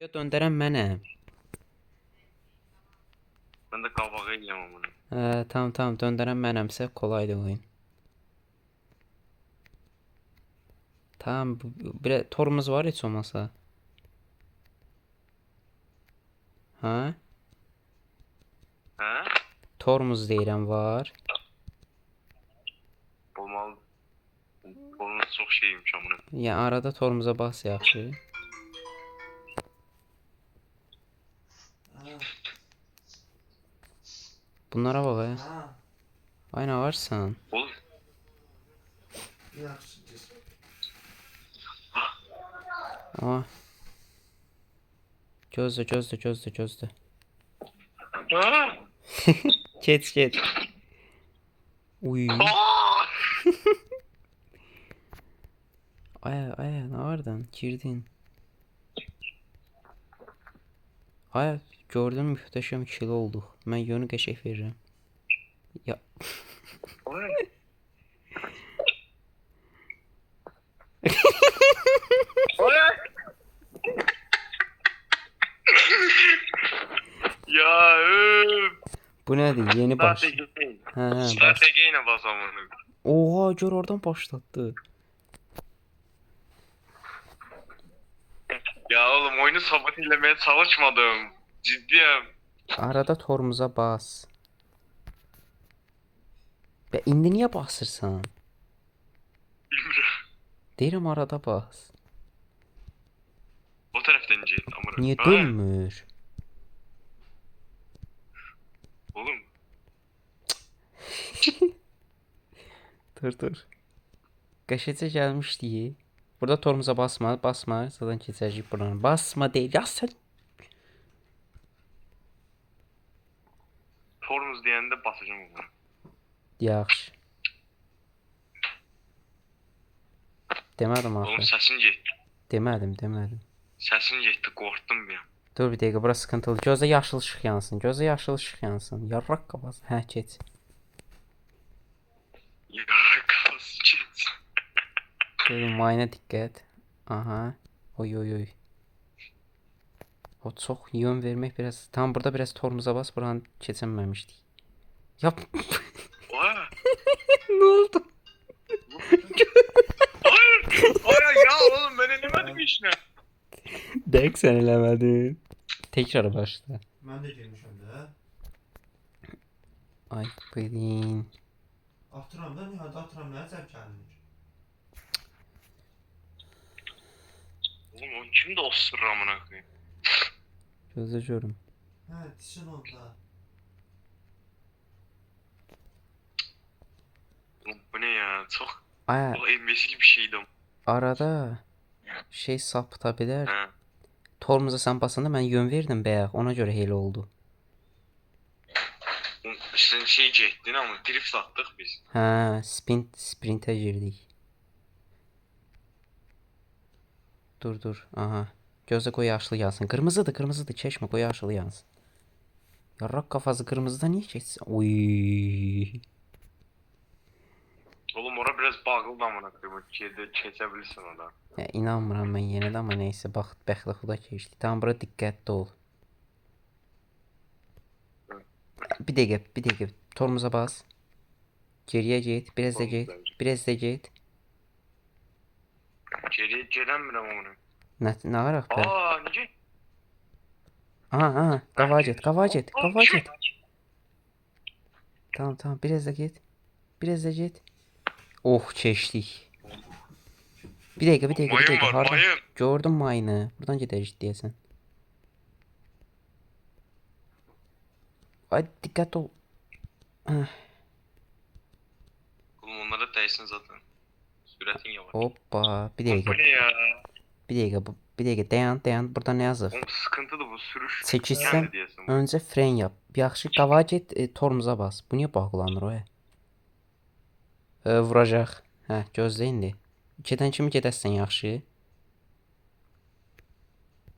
Ya döndərən mənəm. Ben de kabağa yiyemem bunu. Tamam döndərən mənəmsə kolaydır oyun. Tamam bir torumuz var heç olmasa. Ha? He? Torumuz deyirəm var. Olmalı. Onun çok şeymiş amına. Ya arada torumuza bas yaxşı. Bunlara bak ya. Ha, Ay nə varsan? Oğlum yaxşıdır. Aa. Gözlə. Ha? Geç. Uy. Aa! Aya nə vardan? Girdin. Aya gördün muhteşem kilo olduq. Mən yönü qəşəng verirəm. Ya Ya bu nədir? Yeni baş. Strategi. Bas. Strategiyle bas amına. Oha gör oradan başlattı. Ya oğlum oyunu sabotelemeye çalışmadım. Ciddiyim. Arada torumuza bas. Be indi niyə basırsan? Bilmiyorum. Deyirəm arada bas. O taraftan ince amına. Niyə Ha? dönmür? Oğlum. Dur. Qəşəcə gəlmişdi. Burada torumuza basma. Zaten keçəcəyik buranı. Basma deyil. Ya sən Tormuz diyende basacağım onu. yaxşı. Demədim Oğlum axı. sesin getdi. Demədim. Sesin getdi, korktum bir an. Dur bir dəqiqə, bura sıkıntılı. Gözə yaşıl işıq yansın. Yarraq qafası. Hə, keç. Ya kafası çet. Dur, mayına diqqət. Aha. Oy. O çox yön vermək biraz. Tam burada biraz torumuza bas. Buranı keçəməmişdik. Yap. Oha. Nə oldu? Hayır ya oğlum ben elemedim işine. Dəqiq sən eləmədin. Təkrar başla. Mən də girmişəm də. Ay, bilin. Atıram da, nihayət atıram, nə zəb gəlmir. Oğlum o kimdi o sırrı amına koyayım? Gözlə görüm. Hə, dişin onda. Oğlum bu ne ya? Çok Aya, embesil bir şeydi o. arada şey sapıta bilər. He. Torumuza sən basanda mən yön verdim bayaq. Ona görə elə oldu. Sen şey çektin ama drift attık biz. Hə, sprintə girdik. Dur. Aha. Gözlə qoy yaşlı yansın. Qırmızıdır. Keçmə, qoy yaşlı yansın. Yarraq qafası qırmızıda niyə keçsin? Uy. Oğlum ora biraz bağlı da amına koyayım. Keçebilirsin orada. Ya inanmıram mən yenə də, amma nəysə bax bəxtlə xuda keçdi. Tam bura diqqətli ol. Bir dəqiqə. Torumuza bas. Geriyə get, biraz da get. Geriye gelenmiyorum amına. Nə araq da? Aa nice? Aha, qavağa get. Kim? Tamam, biraz da get. Oh, keçdik. Bir dəqiqə, Mayın var, hardan? mayın. Gördüm mayını. Buradan gedərik deyəsən. Ay, diqqət ol. Oğlum onlara değsin zaten. Süretin yavaş. Hoppa, bir Oğlum bu dəqiqə. ne ya? Bir dəqiqə, dayan. Burada nə yazır? Oğlum sıkıntılı bu sürüş. Çəkilsən, Kendi diyesin. öncə fren yap. Yaxşı, qavağa get, torumuza bas. Bu niyə bağlanır o? Vuracaq. Hə, gözlə indi. Gedən kimi gedəsən yaxşı.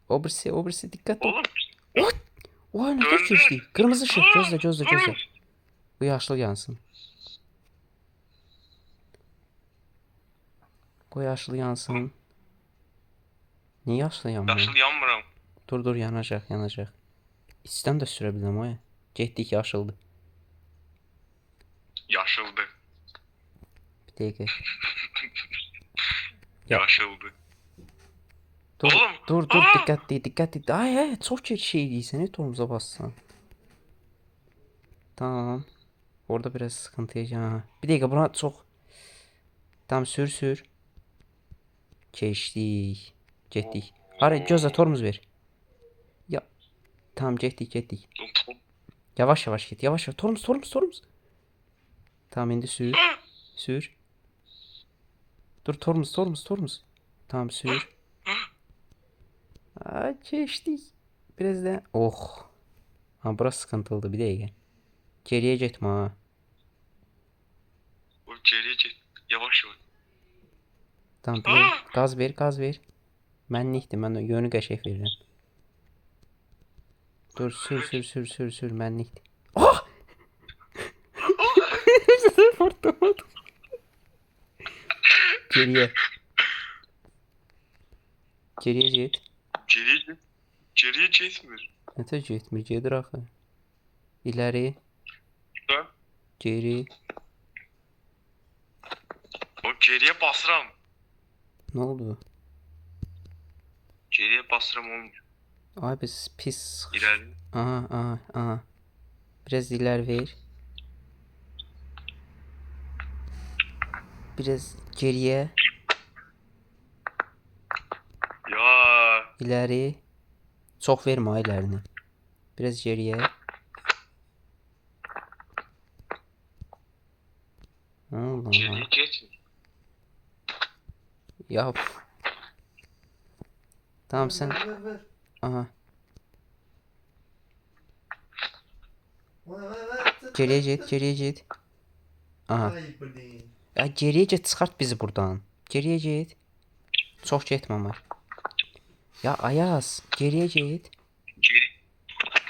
O birisi diqqət ol. Oğlum Oy, nə Döndü. keçdi? Qırmızı işıq, gözlə. Durun. Bu yaşlı yansın. Niyə yaşlı yanmır? yaşlı yanmıram. Dur dur yanacaq yanacaq. İçdən də sürə bilirəm o ya. Getdik yaşıldı. Yaşıldı. Bir dəqiqə. Ya. Yaşıldı. Dur Oğlum, dur dur aa! diqqətli. Ay ay çox geç şey deyirsən, ne torumuza bassan. Tamam. Orada biraz sıkıntı yaşayacağım. Bir dakika buna çok. Tamam sür. Geçtik. Getdik. Hara gözlə tormuz ver. Ya tamam getdik. Yavaş git. Yavaş. Tormuz. Tamam indi sür. Sür. Dur tormuz. Tamam sür. Aa, geçtik. Biraz da. Oh. Ha burası sıkıntılıydı bir dakika. Geriye gitme ha. O geriye çek. Yavaş. Tamam bir gaz ver. Mənlikdir. Mən yönü qəşəng verirəm. Dur sür mənlikdir. Ah! Fırtlamadım. Geriye get. Geriye çekmir. Nətə getmir? Gedir axı. İləri, Ha? geri. O geriye basıram. Nə oldu? Geriye basıram olmuyor. Ay biz pis. İleride. Aha. Biraz ileri ver. Biraz geriye. Ya. İleri. Çok verme ha ilerini. Biraz geriye. Ne oldu Geriye ama? geçmir. Yap. Tamam sen. Ver. Aha. Ver. Geriye git. Aha. Ay blin. Ya geriye git çıkart bizi buradan. Geriye git. Çok gitme ama. Ya Ayaz geriye git. Geri.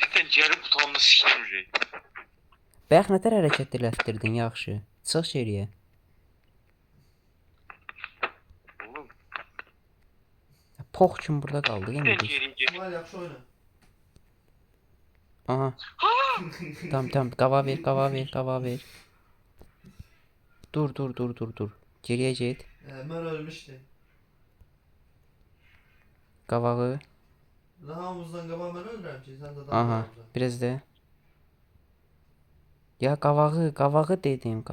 Zaten geri butonunu sikmeyecek. Bax nətər hərəkət elətdirdin yaxşı. Çıx geriyə. Oğlum. Pox kimi burada qaldı Zaten yenə biz. geriye geç. Var yaxşı oyna. Aha. Tamam qava ver. Dur. Geriyə get. Mən ölmüşdüm. Qavağı. Hamımızdan qabaq mən ölürəm ki, sən də Aha. Biraz da. Ya qavağı dedim.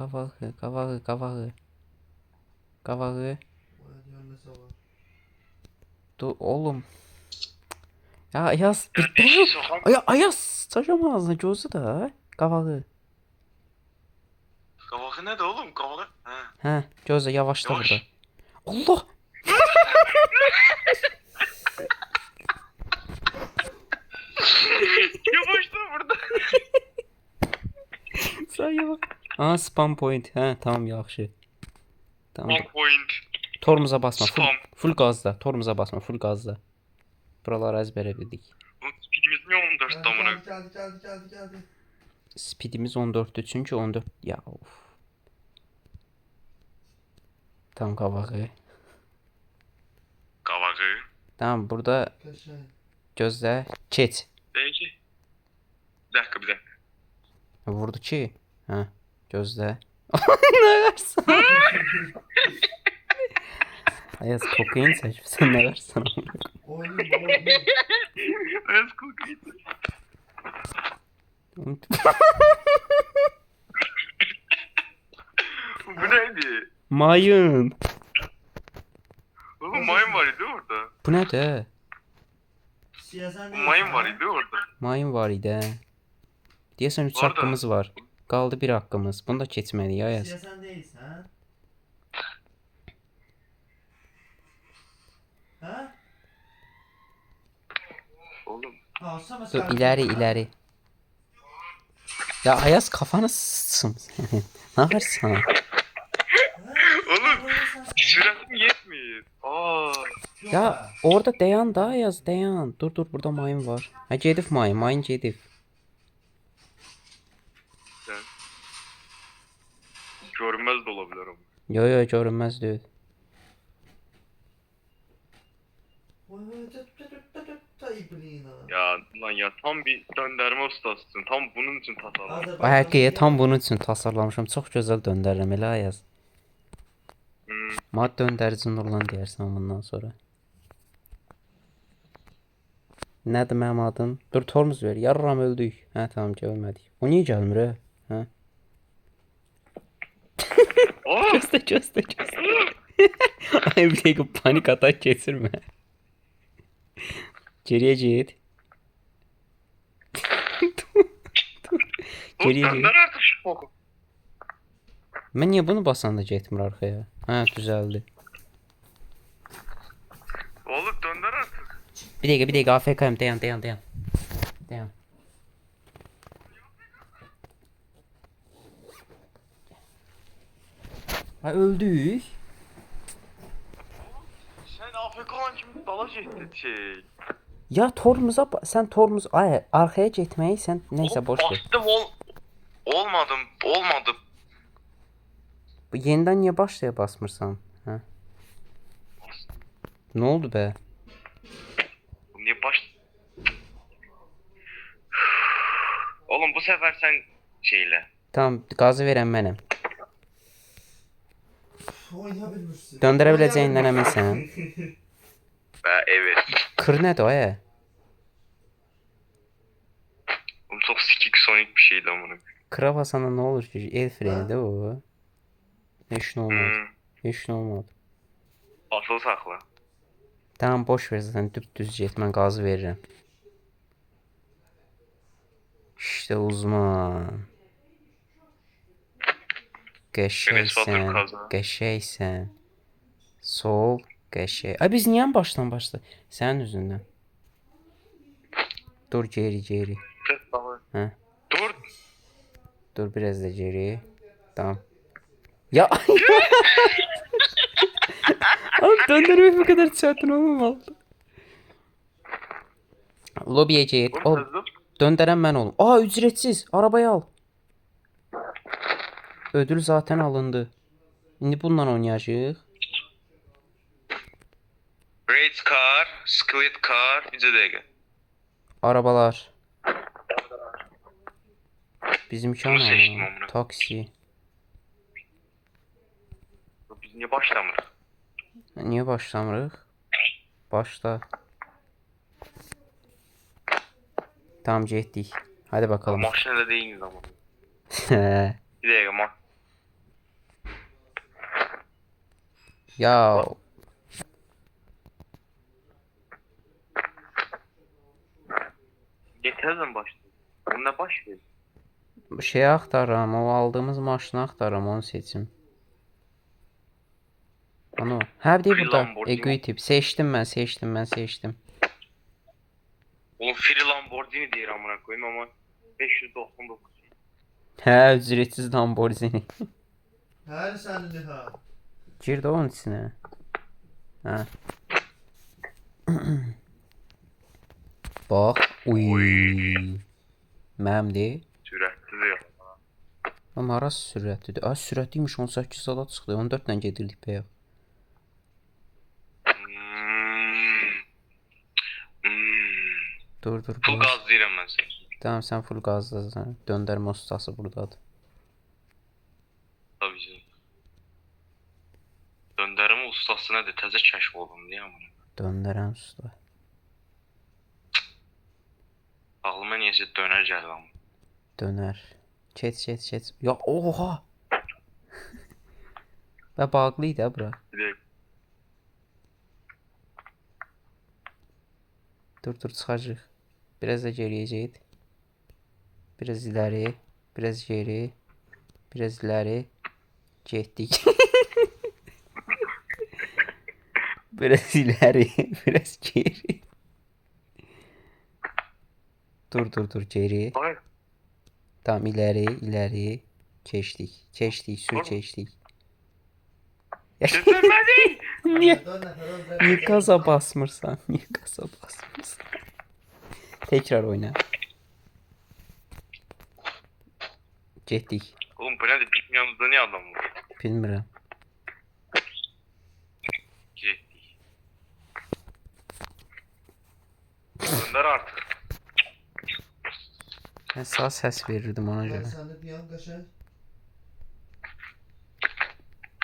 Qavağı. Dur oğlum. Ya Ayaz bir Kardeşi sokam. Ayaz saçam ağzına gözü da. Qavağı. Kavağı ne de oğlum? Kavağı. Ha. Hə, gözlə yavaşla Yavaş. burada. Allah. Yavaş da burada. Sən yavaş. Aha spam point. Hə, tamam yaxşı. Tamam. On point. Tormuza basma. Spam. Full gazda. Tormuza basma. Full gazda. Buraları ezbere bildik. Oğlum speedimiz ne 14 damına? Geldi. Speedimiz 14'tü çünkü 14 ya of. Tam qavağı. Kavağı. Tamam burada Kaşay. gözlə keç. Belki. Bir dakika. Vurdu ki. Hə, gözlə. Nə varsan? Ayaz kokain seçmişsən nə varsan? Oyun. Ayaz kokain. Bu neydi? Mayın. Oğlum mayın var idi orada. Bu nədir? Siyazan Bu mayın var idi orada. Mayın var idi. Hə. Deyəsən 3 Orada. haqqımız var. Qaldı 1 haqqımız. Bunu da keçməliyik Ayaz. Siyazan değilsən. Hə? Oğlum. Ha, olsa Dur ileri. Ya Ayaz kafanı sıçsın. Ne yaparsın? Oğlum süratim yetmiyor. Aa. Ya orada dayan da Ayaz dayan. Dur burada mayın var. Ha gedib mayın gedib. Yani. Görünmez de olabilir ama. Yo görünməz deyil. ibliğine. Ya lan ya tam bir döndürme ustasısın. Tam bunun için tasarlanmış. Ay həqiqətən tam bunun üçün tasarlamışam. Çox gözəl döndərirəm elə Ayaz. Hmm. Mad döndərici Nurlan deyərsən bundan sonra. Nədir mənim adım? Dur tormuz ver. Yarram öldük. Hə tamam gəlmədik. O niyə gəlmir hə? Hə? Oh! Gözlə. Ay bir dəqiqə panik atak keçirmə. Geriyə get. Oğlum Geriyə get. döndür artık şu boku. Mən niyə bunu basanda getmir arxaya? Hə, düzəldi. Oğlum döndür artık. Bir dəqiqə AFK'yım. Dayan. Ay öldük. Sen AFK olan kimi dalaş ettin şey. Ya sən tormuz ay arxaya getməyi sən nəysə boş ver. Bastım olmadı. Bu yenidən niyə başlaya basmırsan? Hə? Nə oldu be? Niye baş... Oğlum bu sefer sen şeyle. Tamam, qazı verən mənəm. Oyna bilmirsin. Döndürə biləcəyindən əminsən? Evet. Kır nədir ay? Oğlum çok sikik sonik bir şeydi amına. Kıra basanda nə olur ki? El frenidir o. Heç nə olmadı. Hmm. Heç nə olmadı. Asıl sakla. Tamam boş ver zaten düz get mən qazı verirəm. İşte uzman. Qəşəysən, qəşəysən. Sol, qəşəy. Ay biz niyə başdan başla? Sənin üzündən. Dur geri. Hə. Dur. Dur biraz da geri. Tamam. Ya. Abi döndürmek bu kadar çetin olmamalı. Lobiye get. Ol. Döndürən mən olum. Aa ücretsiz. Arabayı al. Ödül zaten alındı. İndi bununla oynayacağıq. Race car, squid car, bir dakika. Arabalar. Bizimki Bunu seçtim ana. amına. Taksi. Biz niye başlamırıq? Niye başlamırıq? Başla. Tamam getdik. Hadi bakalım. Maşinede değiliz ama. He. Bir dakika Ya Yeterden başladı. Onunla baş ver. şey axtarıram. O aldığımız maşını axtarıram. Onu seçim. Ano. Hə bir de burada. Lamborghini. Equity. Seçtim mən. Oğlum Free Lamborghini deyir amına koyayım ama 599. Hə ücretsiz Lamborghini. Her senli ha. Gir də onun içinə. Hə. Bax. Uy. Mənimdir. Sürətli de yok. Amma harası sürətlidir? Ay sürətliymiş 18 saat çıxdı. 14 ilə gedirdik bəyə. Dur. Full gaz deyirəm mən sən. Tamam sen full gazdasan. Döndürmə ustası buradadır. Tabii ki. Döndərmə ustası nədir? Təzə kəşf oldum deyə amına. Döndürən usta. Ağlıma niyəsə dönər gəldi amma. Döner. Çet. Ya oha. Və bağlıydı ha bura. Bir də Dur çıxacaq. Biraz da geriyə get. Biraz ileri. Biraz geri. Biraz ileri. Getdik. Biraz ileri. Biraz geri. Dur geri. hayır. Tamam ileri. Keçdik. Sür keçdik. Götürmədi. Niye gaza basmırsan? Tekrar oyna. Getdik. Oğlum bu nədir? Bitmiyonuzda niyə adam var? Bilmirəm. Getdik. Ben sağ ses verirdim ona Lan göre. sende bir yan kaşar.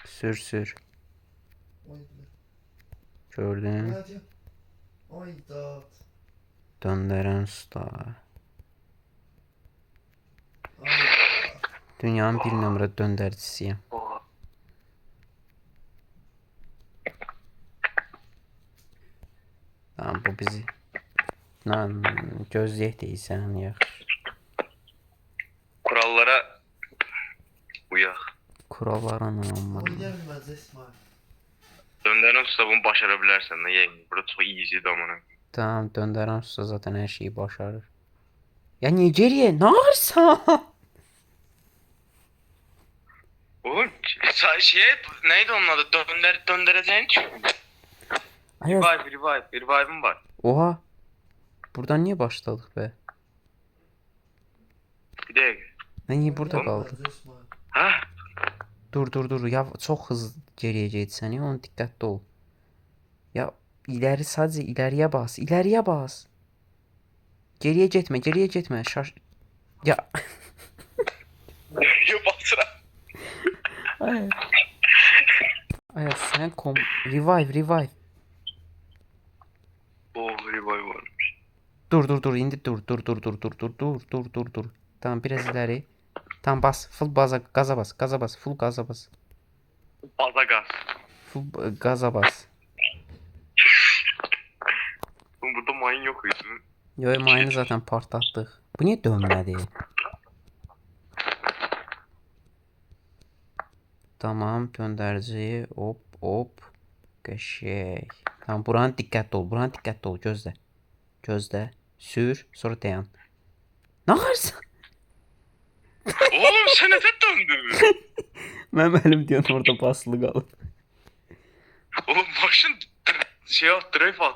Sür sür. Oy bile. Gördün. Hadi. Oy dağıt. Döndüren usta. Ay dağıt. Dünyanın bir nömrə döndərçisiyəm. Oh. Tamam bu bizi. Lan gözləyək deyilsən yaxşı. Kurallara uyak. Kurallara inanmam. Oynayabilmez İsmail. Döndürüm usta bunu başarabilirsen de yenge. Burada çok easy damına. Tamam döndüren usta zaten her şeyi başarır. Ya niye geriye? Ne varsa? Oğlum şey neydi onun adı? Döndüreceğin çünkü. Ayaz. Revive'ım var. Oha. Buradan niye başladık be? Bir dakika. Ben niye burada kaldım? Oynayamaz İsmail. Ha? Dur. Ya çok hızlı geriye getsən ya, ona dikkatli ol. Ya ileri sadece ileriye bas. İleriye bas. Geriye getmə. Ya. Yo basra. Ayaz. Ayaz sen revive. Oh revive var. Dur indi dur. Tamam biraz ileri. Tamam bas full gaza bas full gaza bas. Baza gaz. Full gaza bas. Oğlum burada mayın yok muydu? Yo mayını zaten partlattık. Bu niye dönmedi? Tamam döndürücü hop. Qəşəng. Tamam buranın dikkatli ol. Gözlə. Sür sonra dayan. Ne varsa? Oğlum sen neden döndün? Mənim əlim deyən orada basılı qalıb. Oğlum başın şey at, drive at.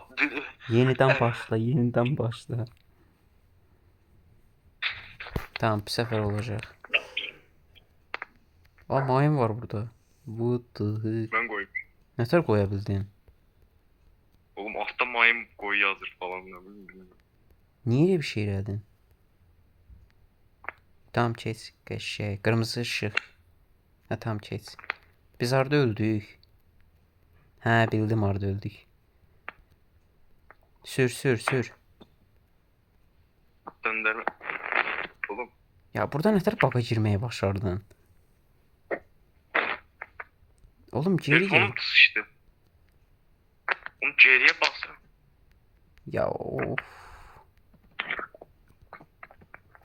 Yeniden başla. Tamam bir sefer olacak. Aa mayın var burada. What the heck? Ben koyayım. Ne kadar koyabildin? Oğlum altta mayın koy yazır falan. Bilmiyorum. Niye öyle bir şey elədin? Tamam keç. Qəşəng. Kırmızı ışık. Ha tamam keç. Biz harda öldük? Hə bildim harda öldük. Sür. Döndürme. Oğlum Ya burada ne kadar baka girmeye başardın? Oğlum geri gel. telefonum sıçtı. Oğlum geriye bastım. Ya of.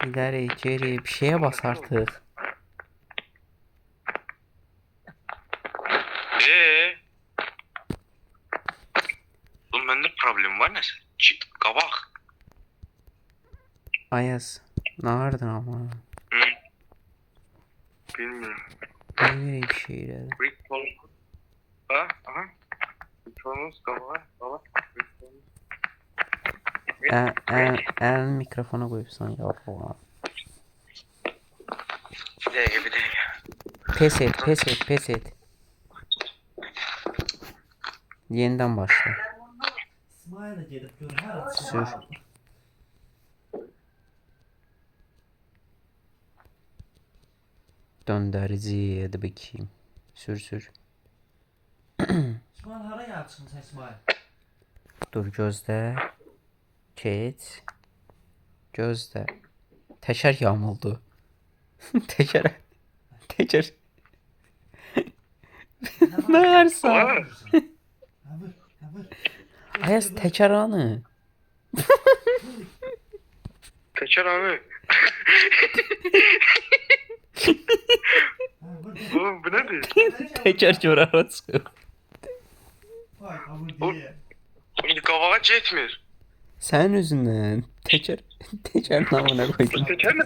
İleri geri bir şeye bas artık. Oğlum bende problem var ne? Kabak. Ayaz. Ne vardın ama? Hı. Bilmiyorum. Niye böyle bir şey eledin? Brick Falls. Ha? Aha. Brick Falls kabak. El mikrofona koyupsan ya. Bir dakika. Pes et. Yeniden başla. İsmail'e gelip gör her Sür. Döndürücü hadi bakayım. Sür. İsmail hara yapsın sen İsmail? Dur gözle. Keç. Gözle. Teşer yağmuldu. Teşer. Ne varsa. Ha vur. Ayaz teker anı. Kaçar abi. Ha vur. Oğlum bu nedir? Teker çorara çıkıyor. Vay ha vur diye. Oğlum kabağa yetmiyor. Sen yüzünden. Teker namına koydum. Kaçar ne?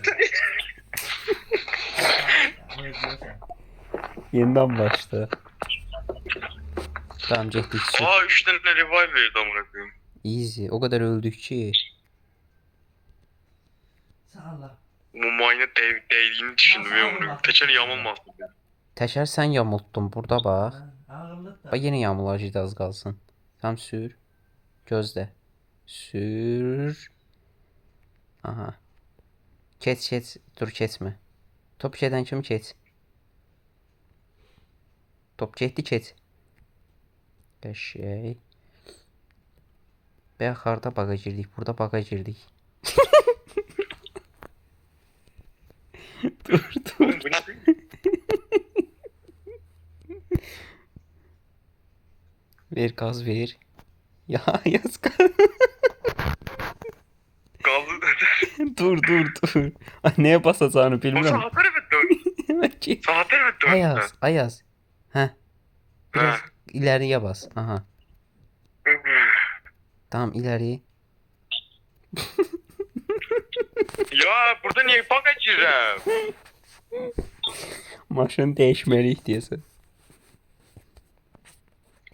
Yeniden başla. Tamam Cehdik sür. Aa 3 tane revive verdi amına koyayım. Easy. O kadar öldük ki. Sen Allah. Bu mayına değdiğini düşündüm ya bunu. Teçer yamulmaz. Teşer sen yamulttun burada bak. Ağırlık da. Bak yine yağmurlar az kalsın. Tam sür. Gözle. Sür. Aha. Keç. Dur keçmə. Top gedən kimi keç. Top getdi keç. Qəşəng. Bəyə harda baqa girdik? Burada baqa girdik. Dur. Oğlum bu ne? Ver gaz ver. Ya yaz gaz. Gazı dedi. Dur. Ay neye basacağını O bilmirəm. sağa tərəfə dön. Hemen ki. Sağa tərəfə dön. Ayaz. Hə. Biraz ileriye bas. Aha. Tamam ileri. Ya burada niye bak açacağım? Maşını değişmeliyik diyorsun.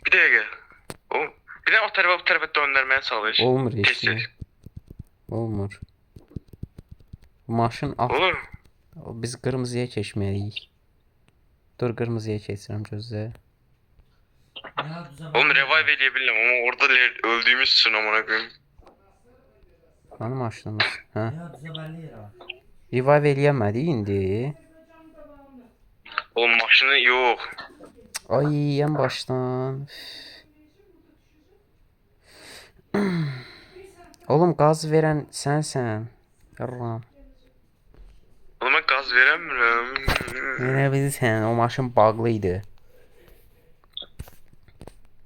Bir dakika. Oğlum bir de o tarafa bu tarafa döndürmeye çalış. Olmur heç Kesin. nə. Olmur. Maşın alt. Olur. Biz qırmızıya keçməliyik. Dur qırmızıya keçirəm gözlə. Oğlum revive eleyebilirim ama orada öldüğümüz için amına koyayım. Hani maşınımız? Hə. Ya düzə bəlli yerə. Revive eləyəmədik indi. Oğlum maşını yok. Ay en baştan. Oğlum gaz verən sənsən. Yarram. Oğlum ben gaz veremiyorum. Verə bilirsən, o maşın bağlıydı.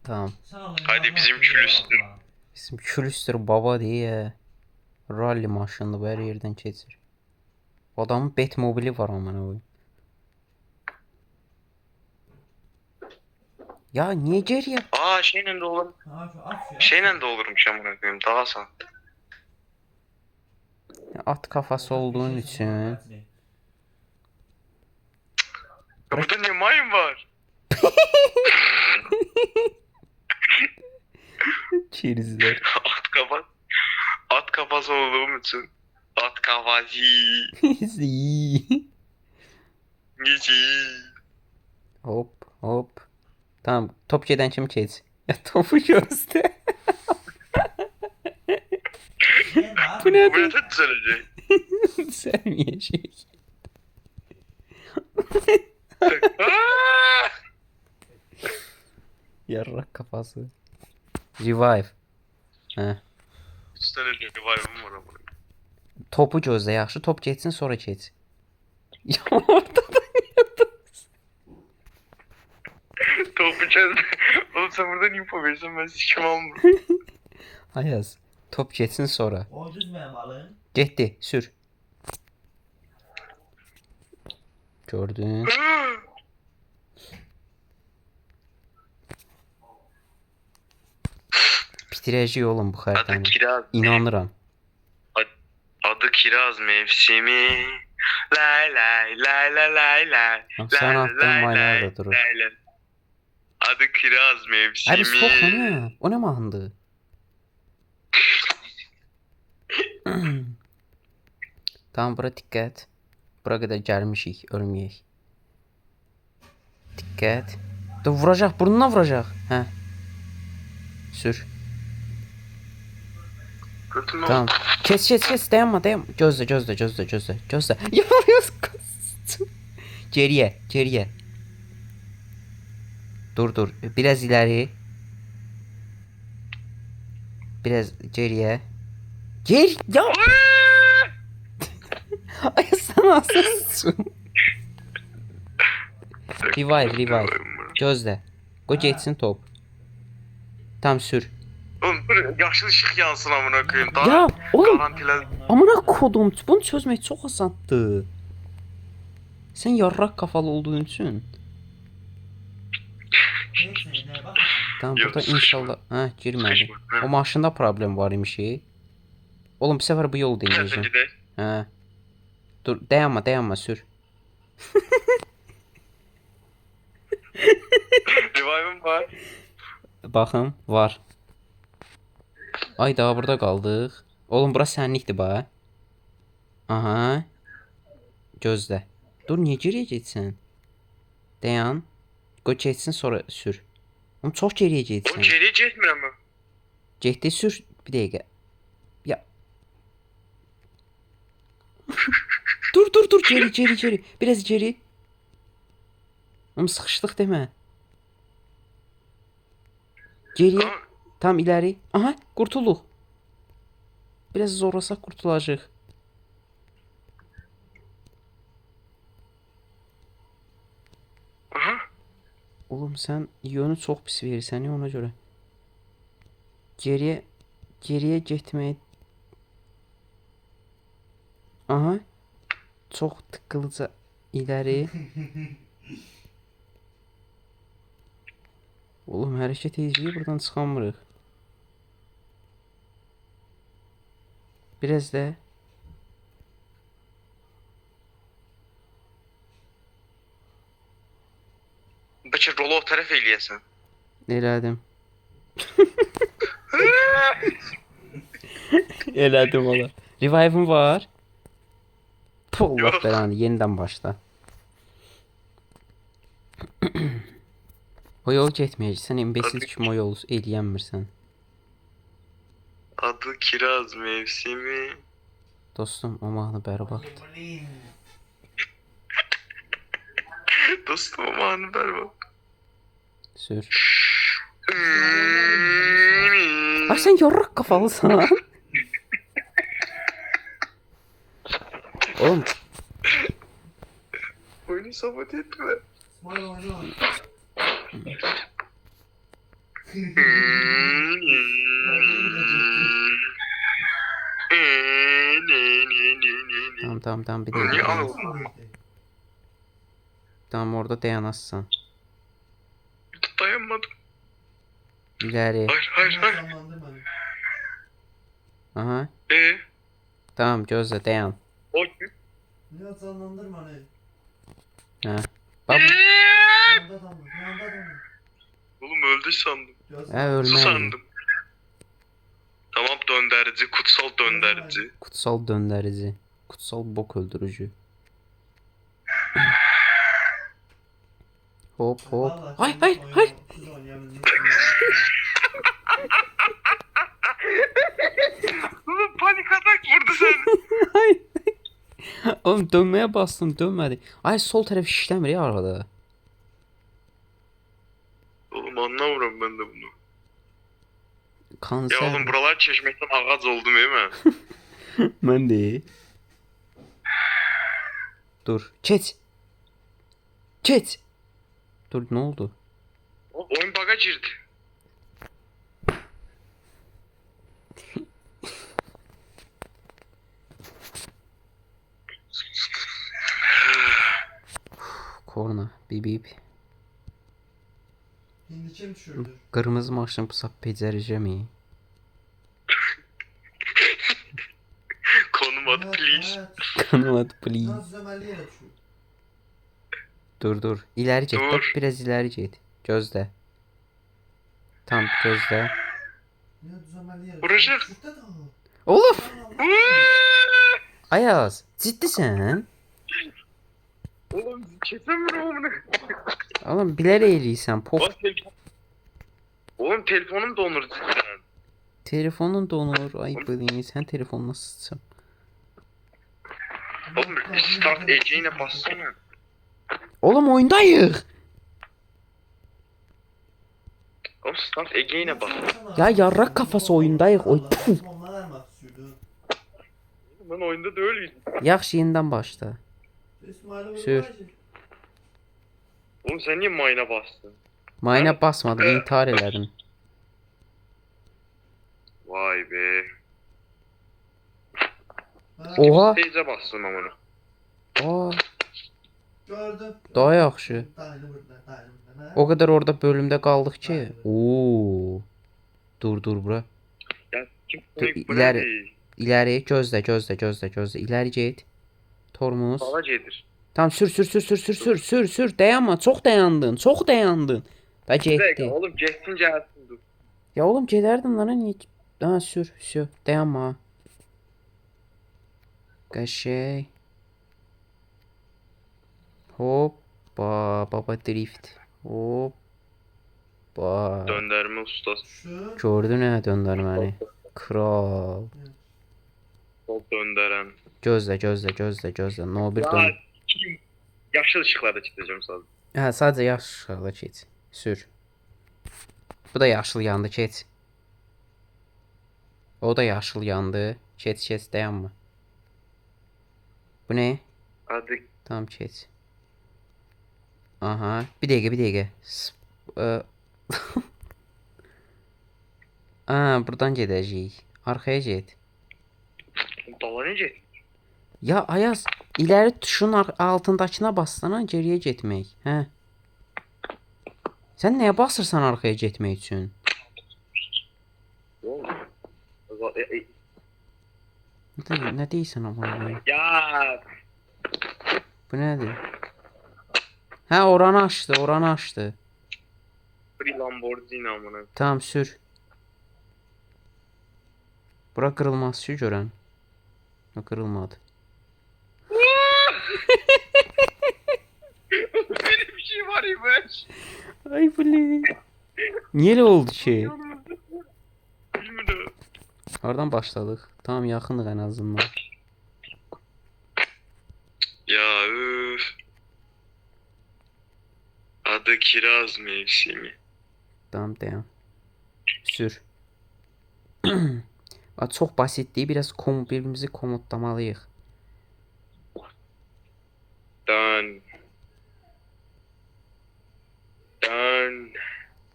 Tamam. Hadi bizim külüstür. Bizim külüstür baba deyə. Rally maşınlı bu hər yerdən keçir. Adamın Batmobili var amına koyayım. Ya niye geriye? Aa şeyle de olur. Ha şu aç ya. Şeyle de olurmuş amına koyayım. Daha sağ. At kafası olduğun için. Burada ne mayın var? Çirizler. At kafası olduğum için. At kafası. Gici. Hop. Tamam top geden kim keç? Ya topu göster. Bu ne? Bu ne düzelecek? Sevmeyecek. Aa! Yarrak kafası. Revive. Hə. 3 tane revive'ım var amına. Topu gözlə yaxşı. Top geçsin sonra keç. Ya orada da Topu çözdü. Oğlum sen buradan info verirsen ben sikim almam. Ayaz. Top geçsin sonra. O düz mənim alın. Getdi. Sür. Gördün. Bitirəcəyik oğlum bu Adı xəritəni. kiraz. İnanıram. Adı kiraz mevsimi. Lay lay lay lay lay lay. Sen attığın maylar da durur. lay, lay. Adı kiraz mevsimi. Abi stop o ne? O ne mahnıdı? Tamam bura diqqət. Bura qədər gəlmişik, ölməyək. Diqqət. Dur vuracaq, burnuna vuracaq. Hə. Sür. Gördün mü? Tamam. Kes. Dayanma. Gözlə. Yavaş. Geriyə. Dur. Biraz ileri. Biraz geriye. Ya. Ay sen asılsın. Revive. Gözlə. Qoy getsin top. Tam sür. Oğlum dur yaşlı ışık yansın amına koyayım. Daha Ya oğlum garantiler. amına kodum. Bunu çözmək çox asandır. Sən yarrak kafalı olduğun üçün. Neyse ne bak. Tamam Yok, burada sıkışma. inşallah. Hə girmədi. Sıkışma, hə. O maşında problem var imiş. Oğlum bu sefer bu yol Sen deneyeceğim. gidelim. Hə. Dur dayanma sür. Revive'ım var. Baxın var. Ay daha burada qaldıq. Oğlum bura sənlikdir bax. Aha. Gözlə. Dur niyə geriyə getsən? Dayan. Qoy keçsin sonra sür. Oğlum çox geriyə Oğlum getsən. geriye çekmiyor mu? Getdi sür bir dəqiqə. Ya. dur geri. Biraz geri. Oğlum sıkıştık deme. Geriye. Tamam. Tam ileri. Aha kurtulduk. Biraz zorlasak kurtulacağıq. Aha. Oğlum sen yönü çok pis verirsən ya ona göre. Geriye getməyə. Aha. Çok tıkılıca ileri. Oğlum hərəkət edirik buradan çıxamırıq. Biraz da. Bəlkə rolu o tərəf eləyəsən. Elədim. Elədim ola. Revive'ım var. Puh, Allah Yok. belanı yeniden başla. O yol getməyəcək. Sən imbesil kimi o yolu eləyənmirsən. Adı kiraz mevsimi. Dostum o mahnı bərbad. Dostum amanı berbat. Sür. Ay sen yarrak kafalısan. Oğlum Oyunu sabote etme. İsmail oyna. tamam bir Niye dakika. ağladın? Tamam orada dayanasın. Dayanmadım. İleri. Hayır. Canlandırma beni. Aha. Tamam. Gözle dayan. O Nihat canlandırma beni. Ha. Bak. Yanında adam var. Yanında adam var. Oğlum öldü sandım. Göz Ha var. Su ölmez. sandım. Tamam dönderici, kutsal dönderici. Kutsal dönderici. Kutsal bok öldürücü. Hop. Vallahi Hayır. siz oynayabilirsiniz. Oğlum panik atak vurdu seni. Hayır. Oğlum dönmeye bastım dönmedi. Ay sol taraf işlemir ya arada. Oğlum anlamıyorum ben de bunu. Kanser. Ya oğlum buralar çeşmekten ağaç oldu değil mi? Ben de. Dur. Çet. Dur ne oldu? Oyun baga girdi. Korna. Bip. Hindi kim düşürdü? Kırmızı maşın bu sap becereceğim. Konum at please. Kanım at please. Nihat düzəməlli yerə düşür. Dur. İleri git. Dur. Bak biraz ileri git. Gözle. Tam gözle. Nihat düzəməlli yerə Vuracaq. Şurada da. Oğlum. Allah. Ayaz. Ciddi sen. Oğlum kesemiyorum bunu. Oğlum bilerek eləyirsən. Pop. Bak telefon. Oğlum telefonum donur cidden. Telefonun donur. Ay bilin. Sen telefonuna sıçım. Oğlum start Ece'yle bassana. Oğlum oyundayıq. Oğlum start Ece'yle bas. Ya yarrak kafası oyundayıq. Oy. Puh. Ondan ərmaq düşürdü. Ben oyunda da öyleydim. Yaxşı yeniden başla. İsmail'e Sür. vurmayacak. Oğlum sen niye mayına bastın? Mayına basmadım. İntihar elədim. Vay be. Ha, Oha. Stage'e bastın amına. Aa. gördüm. Daha yaxşı. Dayını burada, dayını burada. O kadar orada bölümde kaldık ki. Oo. Dur bura. Ya kim Dur, İleri gözle. İleri git. Tormuz. Salacedir. Tamam sür. Dayanma. Çok dayandın. Da Bir dakika gitti. oğlum geçsin gelsin dur. Ya oğlum gelerdin lan niye? Ha sür. Dayanma. Kaşey. Hoppa. Baba drift. Hoppa. Dönderme ustası. Düşdü. Gördün ha döndürməni. Kral. Sol döndərən. Gözlə. No bir Ya dön. kim yaşıl ışıqlarda çəkəcəm sadəcə. Hə, sadəcə yaşlı keç. Sür. Bu da yaşıl yandı, keç. O da yaşıl yandı. Keç, dayanma. Bu ne? Hadi Tamam, keç. Aha, bir dəqiqə. Buradan gedəcəyik. Arxaya get. dala necə? Ya Ayaz, ileri tuşun altındakına bassana geriye getmək. Hə. Sən nəyə basırsan arxaya getmək üçün? Nə deyirsən amma? Ya Bu nədir? Hə, oranı açdı. Free Lamborghini amına. Tamam, sür. Bura kırılmaz şu görən. O kırılmadı. Böyle bir şey var imiş. Ay bu ne? Niye öyle oldu ki? Bilmiyorum. Oradan başladık. Tamam, yakındık en azından. Ya üf. Adı kiraz mevsimi. Tamam, dayan. Sür. Çok basitliği biraz birbirimizi komutlamalıyıq. Dön. Dön.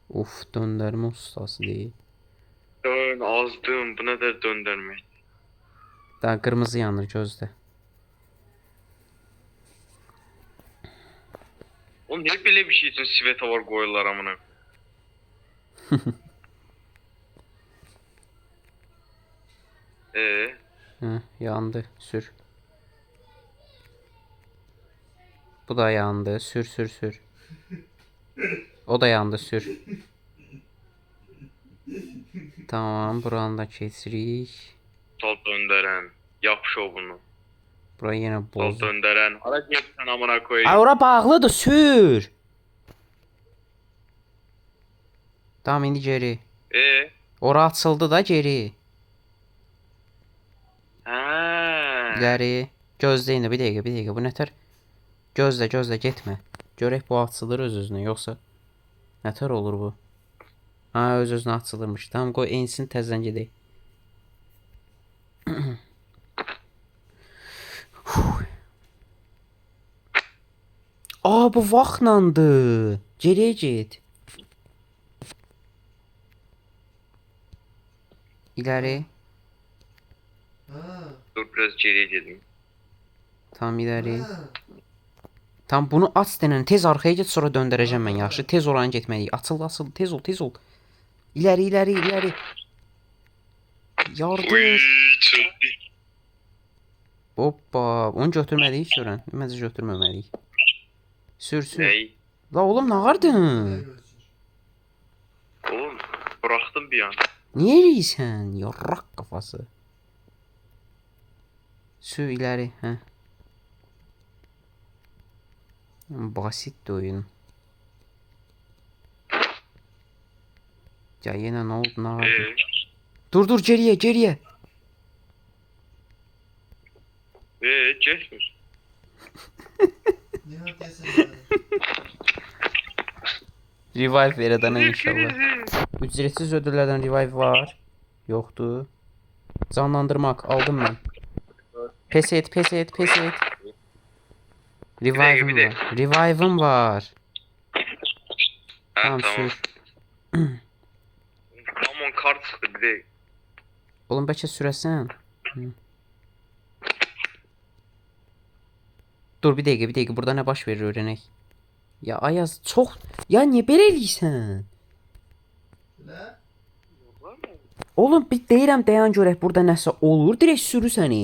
Uf, döndərmə ustası deyil. Dön azdım. Bu ne der döndürmek? Daha kırmızı yanır, gözlə. Oğlum niye böyle bir şey için svetofor koyuyorlar amına? Hə, yandı, sür. Bu da yandı, sür. O da yandı, sür. Tamam, buranı da keçirik. Sol döndüren. Yap şovunu. Burayı yenə Sol boz. döndüren. Ara gel sen amına koyayım. Ay, ora bağlıdır, sür. Tamam, indi geri. Ora açıldı da geri. Ha. İləri. Gözlə indi, bir dəqiqə. Bu nətər? Gözlə, getmə. Görək bu açılır öz-özünə, yoxsa nətər olur bu? Ha, öz-özünə açılırmış. Tamam, qoy ensin, təzədən gedək. Bu vaxtlandı. Geriyə get. İləri. Ha. Dur biraz geriye gelin. Tam iləri. Ha. Tam bunu aç denən, tez arxaya get, sonra döndərəcəm mən, yaxşı? Tez oranı getməliyik. Açıl, tez ol. İləri. Yardım. Çözdü. Hoppa, onu götürməliyik görən. Məncə götürməməliyik. Sür. Ney? La oğlum, nə qardın? Oğlum bıraktım bir an. Niyə eləyirsən? Yarraq kafası. Sür iləri, hə. Basit oyun. Ya yenə nə oldu, nə qardın? Dur, geriyə. Geçmiş. Nihat desin. Revive verədənə inşallah. Ücretsiz ödüllərdən revive var. Yoxdur. Canlandırmaq aldım mən. Pes et. Revive'ım Bir var. Revive'ım var. Ha, Tamam, tamam. sür. Aman kart çıktı bir de. Oğlum bəlkə sürəsən. Dur bir dəqiqə. Burada nə baş verir öyrənək. Ya Ayaz, çox... Ya niyə belə eləyirsən? Nə? Oğlum bir deyirəm, dayan görək burada nəsə olur. Direkt sürürsən.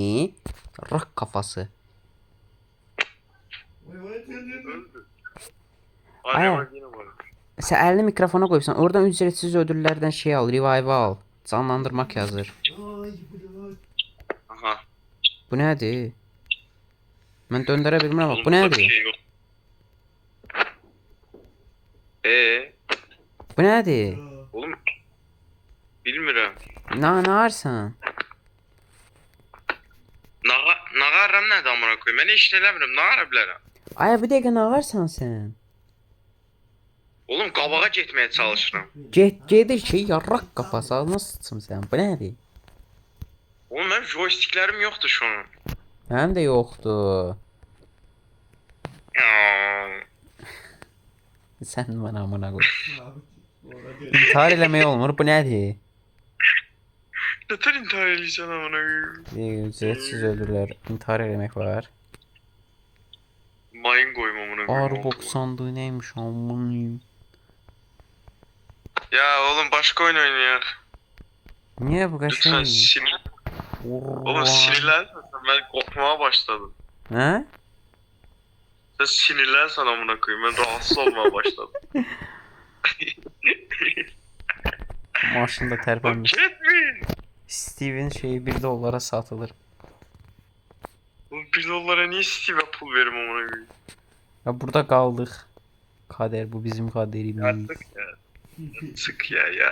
Rak kafası. Vay tendin. Öldü. Aya. Ay yine var. Sən əlini mikrofona qoysan, oradan ücretsiz ödüllərdən şey al, revive al. Canlandırmaq yazır. Ay bu. Aha. Bu nədir? Mən döndərə bilmirəm, bax. Bu Oğlum, burada bir nədir? şey yok. Bu nədir? Oğlum bilmiyorum. Nə arsan? nağarram nədir amına koyayım? Mən heç nə eləmirəm, nağara bilərəm. Ay bir dəqiqə nağarsan sən. Oğlum qabağa getməyə çalışıram. Gedir ki yarraq kafası nasıl sıçım sən? Bu nədir? Oğlum mənim joysticklərim yoxdur şu an. Mənim də yoxdur. Ya. Sən mənə amına qoy. Abi, orada değil. İntihar eləmək olmur. Bu nədir? Nətər intihar eləyəcəksən amına koyayım? Ücretsiz ölürlər. İntihar eləmək var. Mayın qoyum amına koyayım. Arbok sandığı neymiş amınıyım. Ya oğlum başqa oyun oynayaq. Niye bu Lütfen qəşəng? sinir. Oğlum sinirlənsən mən qorxmağa başladım. Hə? Sen sinirlənsən amına koyayım mən rahatsız olmaya başladım. Maşında tərpənmiş. Getmeyin. Steve'in şeyi $1 satılır. Oğlum $1 niye Steve'e pul verim amına koyayım? Ya burada kaldık. Kader bu bizim kaderimiz. Artık ya. Sık ya ya.